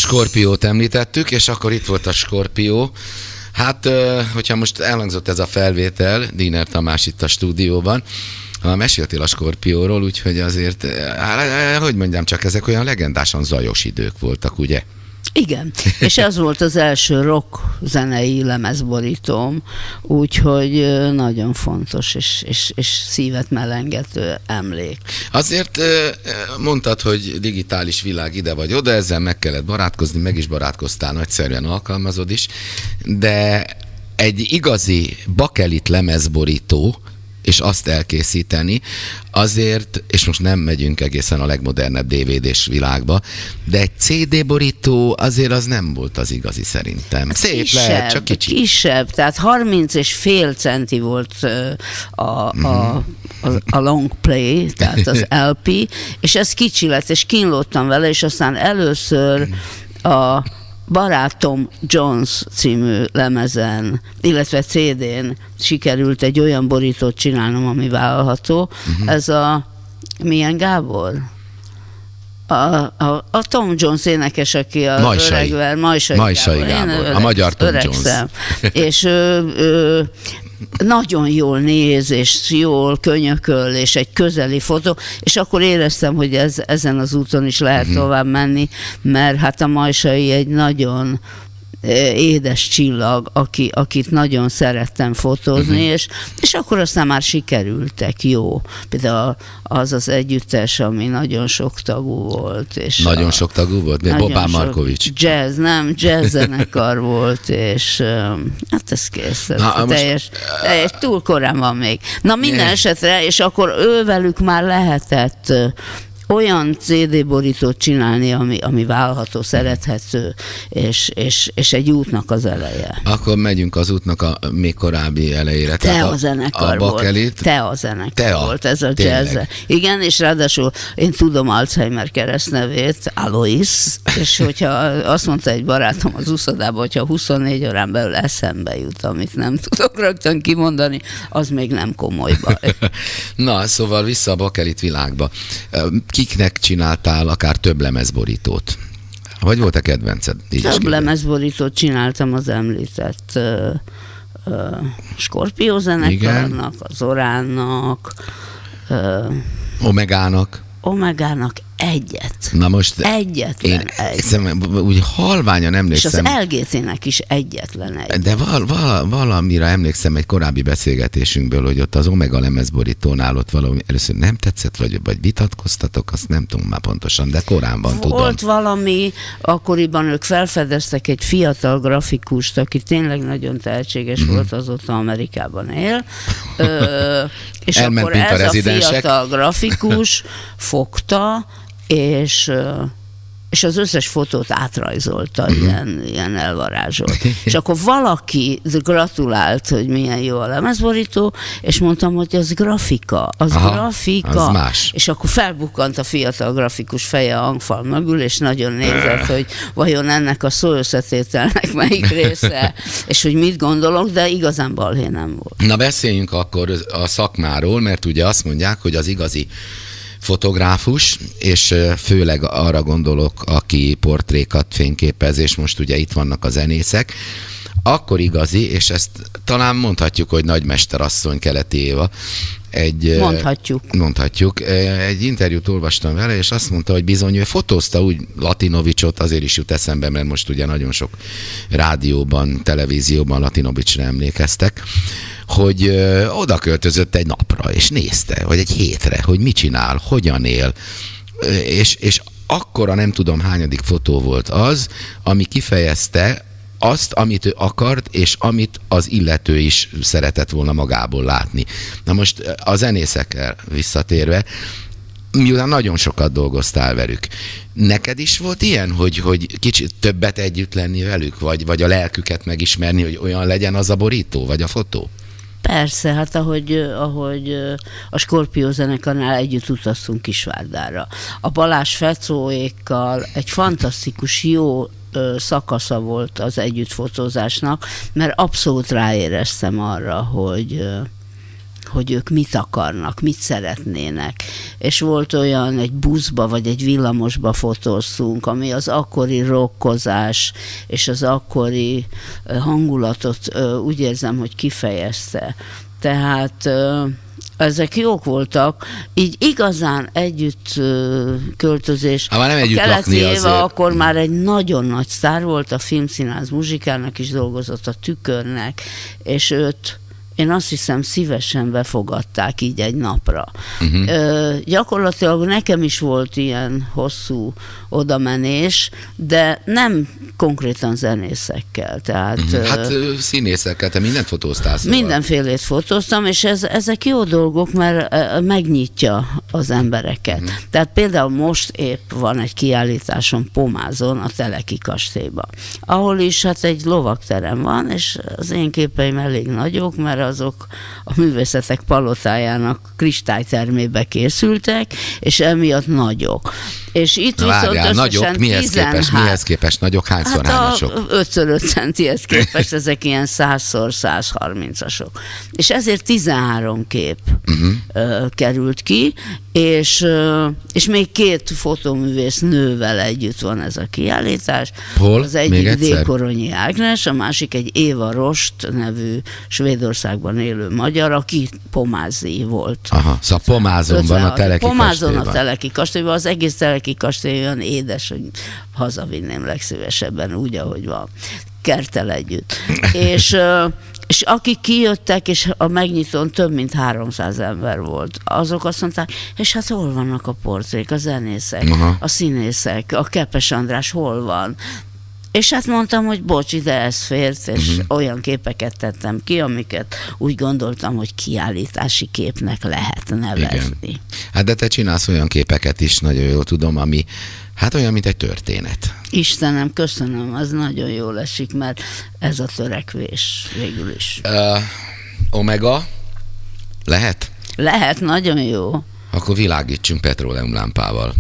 Skorpiót említettük, és akkor itt volt a Skorpió. Hát, hogyha most elhangzott ez a felvétel, Diner Tamás itt a stúdióban, meséltél a Skorpióról, úgyhogy azért, hogy mondjam, csak ezek olyan legendásan zajos idők voltak, ugye? Igen, és ez volt az első rock zenei lemezborítóm, úgyhogy nagyon fontos és szívet melengető emlék. Azért mondtad, hogy digitális világ ide vagy oda, ezzel meg kellett barátkozni, meg is barátkoztál, nagyszerűen alkalmazod is, de egy igazi bakelit lemezborító, és azt elkészíteni, azért, és most nem megyünk egészen a legmodernebb DVD-s világba, de egy CD borító azért az nem volt az igazi szerintem. Szép kisebb, lehet, csak kicsi. Kisebb, tehát 30,5 centi volt a long play, tehát az LP, és ez kicsi lett, és kínlódtam vele, és aztán először a Barátom Jones című lemezen, illetve CD-n sikerült egy olyan borítót csinálnom, ami vállalható. Ez milyen Gábor? A Tom Jones énekes, aki a öregvel, Majsai Gábor. A magyar Tom Jones. És nagyon jól néz, és jól könyököl, és egy közeli fotó, és akkor éreztem, hogy ezen az úton is lehet tovább menni, mert hát a Majsai egy nagyon édes csillag, akit nagyon szerettem fotózni, és akkor aztán már sikerültek, jó. Például az együttes, ami nagyon sok tagú volt. És nagyon sok tagú volt? Bobán Markovics? Jazz zenekar volt, és hát ez kész. Teljes, túl korán van még. Na minden esetre, és akkor ővelük már lehetett olyan CD borítót csinálni, ami vállalható, szerethető, és egy útnak az eleje. Akkor megyünk az útnak a még korábbi elejére. A zenekar volt. A zenekar volt, ez a jazz. Igen, és ráadásul én tudom Alzheimer keresztnevét, Alois, és hogyha azt mondta egy barátom az úszodában, hogyha 24 órán belül eszembe jut, amit nem tudok rögtön kimondani, az még nem komoly baj. Na, szóval vissza a bakelit világba. Kiknek csináltál akár több lemezborítót? Vagy volt a kedvenced? Több lemezborítót csináltam az említett Skorpió zenekarnak, az Oránnak, Omegának egyet. Na most egyetlen én úgy halványan emlékszem. És az LGT-nek is egyetlen egy. De valamire emlékszem egy korábbi beszélgetésünkből, hogy ott az Omega lemezborítónál ott valami először nem tetszett, vagy vitatkoztatok, azt nem tudom már pontosan, de korábban tudom. Volt valami, akkoriban ők felfedeztek egy fiatal grafikust, aki tényleg nagyon tehetséges volt, azóta Amerikában él. És elment, akkor ez a fiatal grafikus fogta, és az összes fotót átrajzolta, ilyen elvarázsolt. És akkor valaki gratulált, hogy milyen jó a lemezborító, és mondtam, hogy ez grafika. Az más. És akkor felbukkant a fiatal grafikus feje a hangfal mögül, és nagyon nézett, hogy vajon ennek a szóösszetételnek melyik része, és hogy mit gondolok, de igazán balhé nem volt. Na beszéljünk akkor a szakmáról, mert ugye azt mondják, hogy az igazi fotográfus, és főleg arra gondolok, aki portrékat fényképez, és most ugye itt vannak a zenészek, akkor igazi, és ezt talán mondhatjuk, hogy nagymesterasszony Keleti Éva. Mondhatjuk. Egy interjút olvastam vele, és azt mondta, hogy bizony ő fotózta úgy Latinovicsot, azért is jut eszembe, mert most ugye nagyon sok rádióban, televízióban Latinovicsra emlékeztek, hogy oda költözött egy napra, és nézte, vagy egy hétre, hogy mit csinál, hogyan él, és akkora nem tudom hányadik fotó volt az, ami kifejezte azt, amit ő akart, és amit az illető is szeretett volna magából látni. Na most a zenészekkel visszatérve, miután nagyon sokat dolgoztál velük, neked is volt ilyen, hogy kicsit többet együtt lenni velük, vagy a lelküket megismerni, hogy olyan legyen az a borító, vagy a fotó? Persze, hát ahogy a Skorpió zenekarnál együtt utaztunk Kisvárdára. A Balázs Fecóékkal egy fantasztikus, jó szakasza volt az együttfotózásnak, mert abszolút ráéreztem arra, hogy ők mit akarnak, mit szeretnének. És volt olyan, egy buszba vagy egy villamosba fotóztunk, ami az akkori rockozás és az akkori hangulatot úgy érzem, hogy kifejezte. Tehát ezek jók voltak, így igazán együtt költözés. Ha már nem együtt lakni azért. Akkor már egy nagyon nagy sztár volt, a Filmszínház muzsikának is dolgozott, a Tükörnek, és őt én azt hiszem szívesen befogadták így egy napra. Gyakorlatilag nekem is volt ilyen hosszú odamenés, de nem konkrétan zenészekkel. Tehát, hát színészekkel, te mindent fotóztál. Szóval. Mindenfélét fotóztam, és ezek jó dolgok, mert megnyitja az embereket. Tehát például most épp van egy kiállításom Pomázon, a Teleki kastélyban, ahol is hát egy lovagterem van, és az én képeim elég nagyok, mert azok a művészetek palotájának kristálytermébe készültek, és emiatt nagyok. És itt viszont nagyok, mihez képest nagyok? Hányszor hányasok? 5x5 centihez képest ezek ilyen 100x130-asok. És ezért 13 kép került ki, és még 2 fotóművész nővel együtt van ez a kiállítás. Hol? Az egyik Dékoronyi Ágnes, a másik egy Éva Rost nevű Svédországban élő magyar, aki pomázi volt. Aha, szóval Pomázon van a Teleki Pomázon kastélyban. a Teleki kastélyban, az egész Teleki kastély olyan édes, hogy hazavinném legszívesebben úgy, ahogy van. Kerttel együtt. És akik kijöttek, és a megnyitón több mint 300 ember volt, azok azt mondták, és hát hol vannak a portrék, a zenészek, a színészek, a Kepes András hol van? És hát mondtam, hogy bocs, ide ez fért, és olyan képeket tettem ki, amiket úgy gondoltam, hogy kiállítási képnek lehet nevezni. Igen. Hát de te csinálsz olyan képeket is, nagyon jól tudom, ami hát olyan, mint egy történet. Istenem, köszönöm, az nagyon jól esik, mert ez a törekvés végül is. Omega? Lehet? Lehet, nagyon jó. Akkor világítsunk petróleumlámpával.